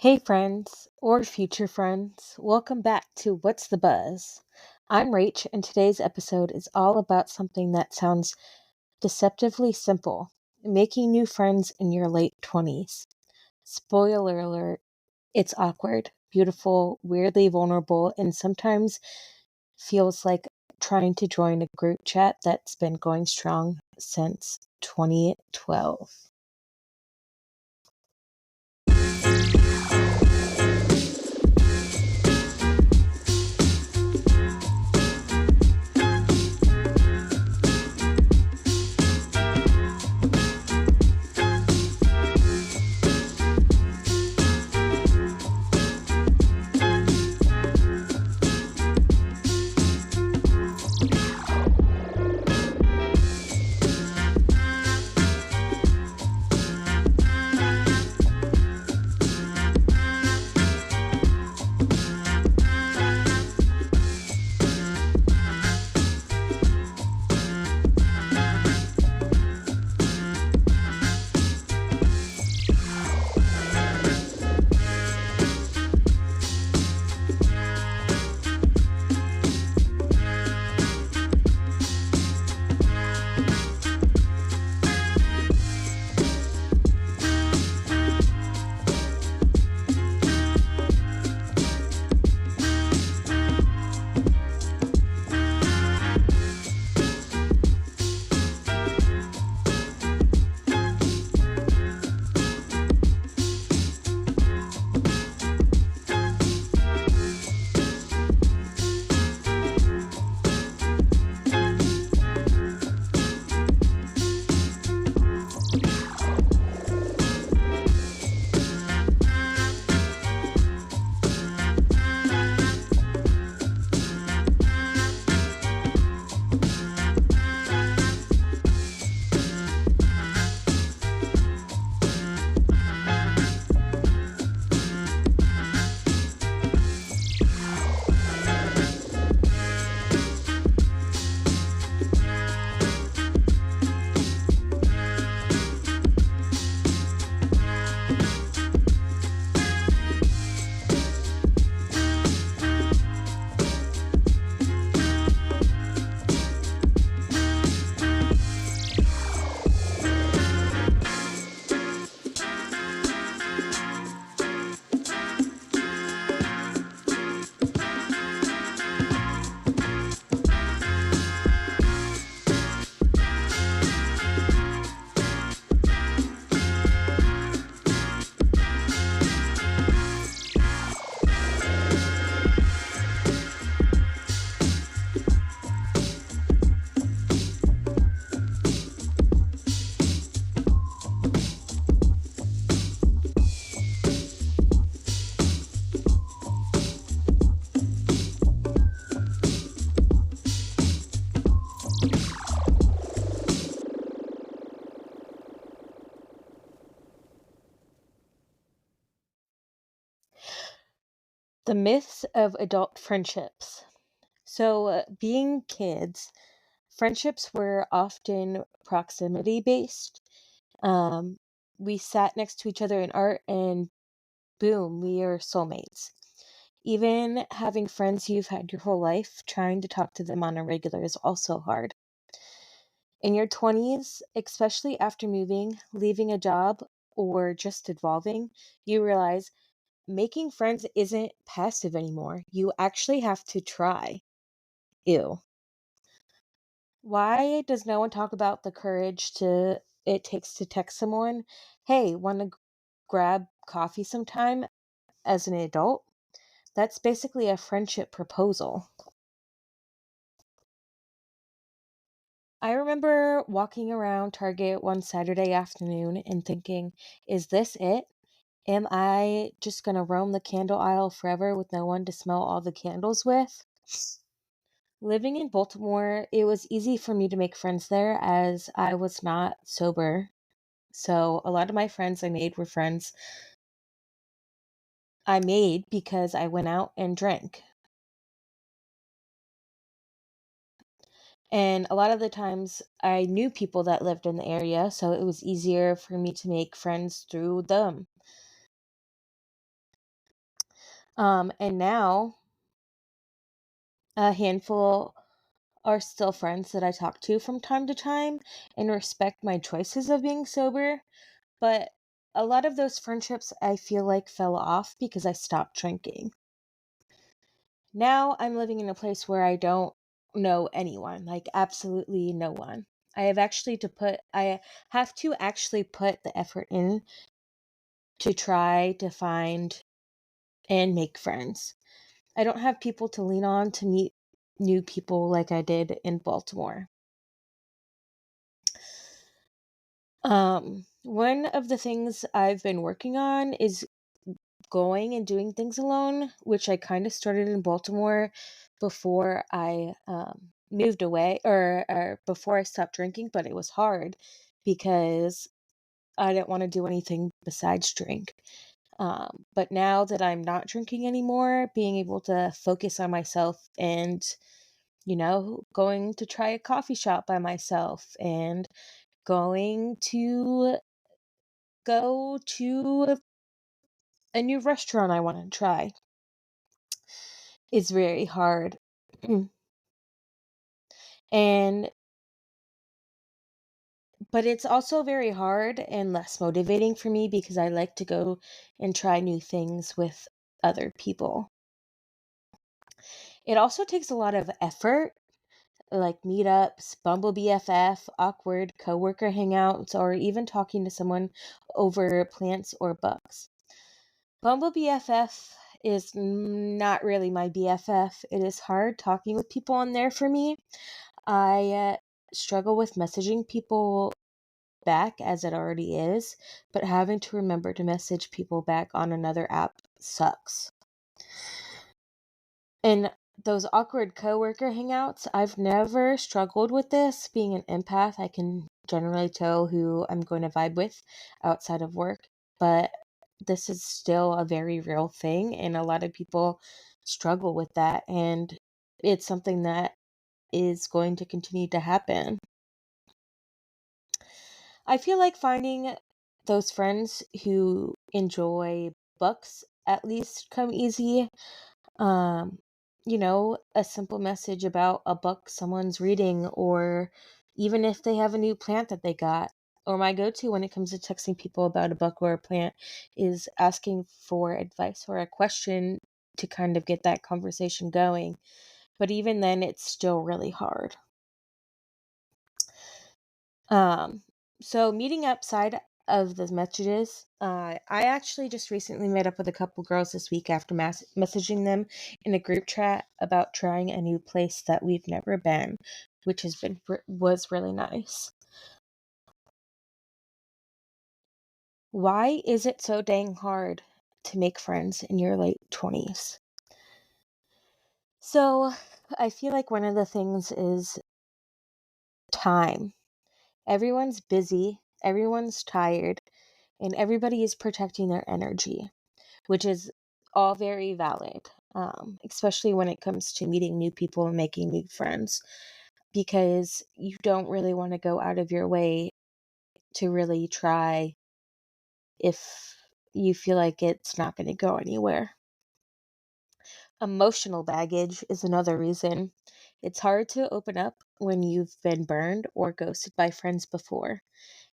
Hey, friends, or future friends, welcome back to What's the Buzz? I'm Rach, and today's episode is all about something that sounds deceptively simple: making new friends in your late 20s. Spoiler alert, it's awkward, beautiful, weirdly vulnerable, and sometimes feels like trying to join a group chat that's been going strong since 2012. The myths of adult friendships. Being kids, friendships were often proximity based. Um, we sat next to each other in art, and boom, we are soulmates. Even having friends you've had your whole life, trying to talk to them on a regular is also hard. In your 20s, especially after moving, leaving a job, or just evolving, you realize making friends isn't passive anymore. You actually have to try. Ew. Why does no one talk about the courage to it takes to text someone, "Hey, want to grab coffee sometime?" as an adult? That's basically a friendship proposal. I remember walking around Target one Saturday afternoon and thinking, is this it? Am I just going to roam the candle aisle forever with no one to smell all the candles with? Living in Baltimore, it was easy for me to make friends there as I was not sober. So a lot of my friends I made because I went out and drank. And a lot of the times I knew people that lived in the area, so it was easier for me to make friends through them. And now a handful are still friends that I talk to from time to time and respect my choices of being sober. But a lot of those friendships I feel like fell off because I stopped drinking. Now I'm living in a place where I don't know anyone, like absolutely no one. I have to actually put the effort in to try to find and make friends. I don't have people to lean on to meet new people like I did in Baltimore. One of the things I've been working on is going and doing things alone, which I kind of started in Baltimore before I moved away or before I stopped drinking, but it was hard because I didn't want to do anything besides drink. But now that I'm not drinking anymore, being able to focus on myself and, going to try a coffee shop by myself and going to go to a new restaurant I want to try is very hard. and but it's also very hard and less motivating for me because I like to go and try new things with other people. It also takes a lot of effort, like meetups, Bumble BFF, awkward coworker hangouts, or even talking to someone over plants or books. Bumble BFF is not really my BFF. It is hard talking with people on there for me. I struggle with messaging people back as it already is, but having to remember to message people back on another app sucks. And those awkward coworker hangouts, I've never struggled with this. Being an empath, I can generally tell who I'm going to vibe with outside of work, but this is still a very real thing, and a lot of people struggle with that, and it's something that is going to continue to happen. I feel like finding those friends who enjoy books at least come easy. Um, a simple message about a book someone's reading, or even if they have a new plant that they got. Or my go to when it comes to texting people about a book or a plant is asking for advice or a question to kind of get that conversation going. But even then, it's still really hard. Um, so meeting outside of the messages, I actually just recently met up with a couple girls this week after messaging them in a group chat about trying a new place that we've never been, which was really nice. Why is it so dang hard to make friends in your late 20s? So, I feel like one of the things is time. Everyone's busy, everyone's tired, and everybody is protecting their energy, which is all very valid, especially when it comes to meeting new people and making new friends, because you don't really want to go out of your way to really try if you feel like it's not going to go anywhere. Emotional baggage is another reason. It's hard to open up when you've been burned or ghosted by friends before.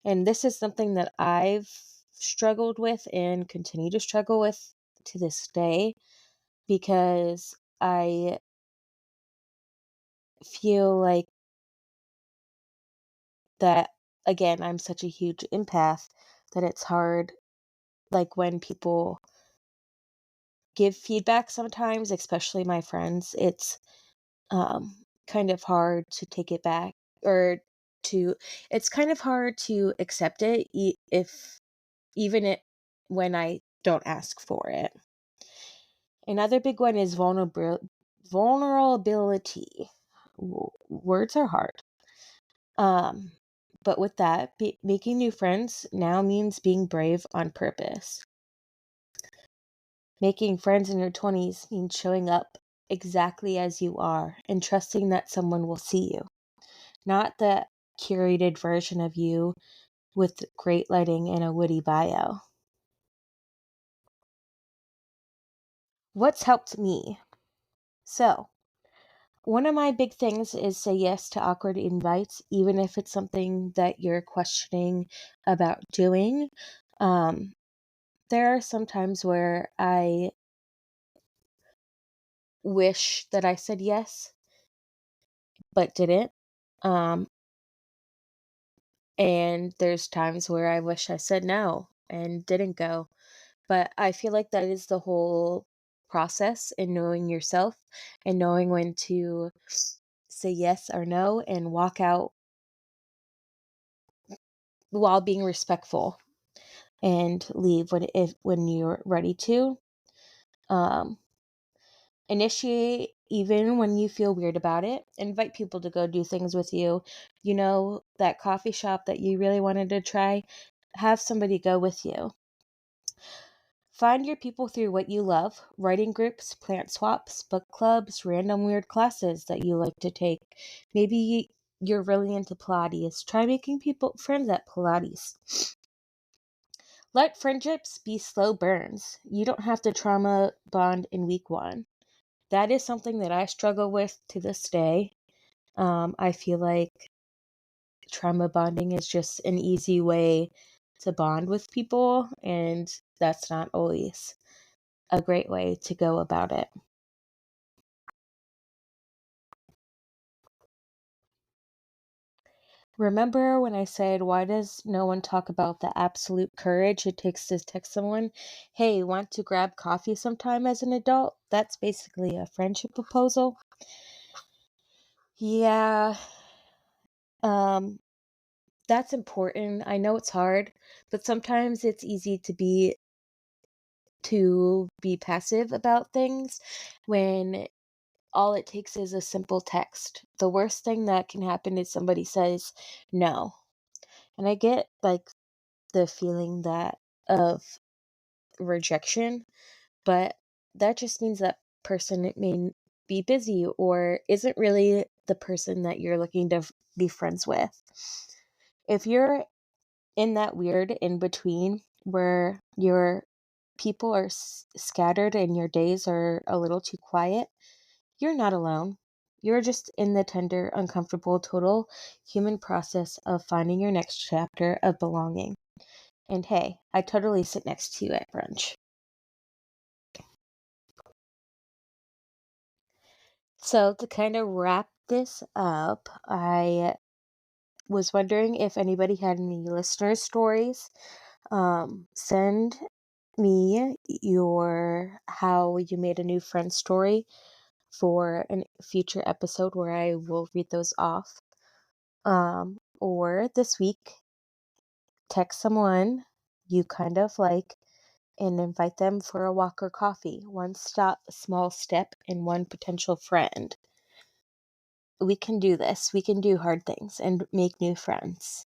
And this is something that I've struggled with and continue to struggle with to this day, because I feel like that, again, I'm such a huge empath that it's hard, like when people give feedback sometimes, especially my friends, it's kind of hard to take it back, or to it's kind of hard to accept it if even it when I don't ask for it. Another big one is vulnerability. Words are hard. Um, but with that, making new friends now means being brave on purpose. Making friends in your 20s means showing up exactly as you are and trusting that someone will see you, not the curated version of you with great lighting and a witty bio. What's helped me? So, one of my big things is say yes to awkward invites, even if it's something that you're questioning about doing. Um, there are some times where I wish that I said yes, but didn't. Um, and there's times where I wish I said no and didn't go. But I feel like that is the whole process in knowing yourself and knowing when to say yes or no and walk out while being respectful and leave when you're ready to. Um, Initiate even when you feel weird about it. Invite people to go do things with you. You know, that coffee shop that you really wanted to try, have somebody go with you. Find your people through what you love: writing groups, plant swaps, book clubs, random weird classes that you like to take. Maybe you're really into Pilates. Try making people friends at Pilates. Let friendships be slow burns. You don't have to trauma bond in week one. That is something that I struggle with to this day. I feel like trauma bonding is just an easy way to bond with people, and that's not always a great way to go about it. Remember when I said, why does no one talk about the absolute courage it takes to text someone, hey, want to grab coffee sometime as an adult? That's basically a friendship proposal. Yeah, um, that's important. I know it's hard, but sometimes it's easy to be passive about things when all it takes is a simple text. The worst thing that can happen is somebody says no. And I get like the feeling that of rejection, but that just means that person may be busy or isn't really the person that you're looking to be friends with. If you're in that weird in between where your people are scattered and your days are a little too quiet, you're not alone. You're just in the tender, uncomfortable, total human process of finding your next chapter of belonging. And hey, I totally sit next to you at brunch. So, to kind of wrap this up, I was wondering if anybody had any listener stories. Send me your how you made a new friend story for a future episode where I will read those off. Or this week, text someone you kind of like and invite them for a walk or coffee. One stop, small step, and one potential friend. We can do this. We can do hard things and make new friends.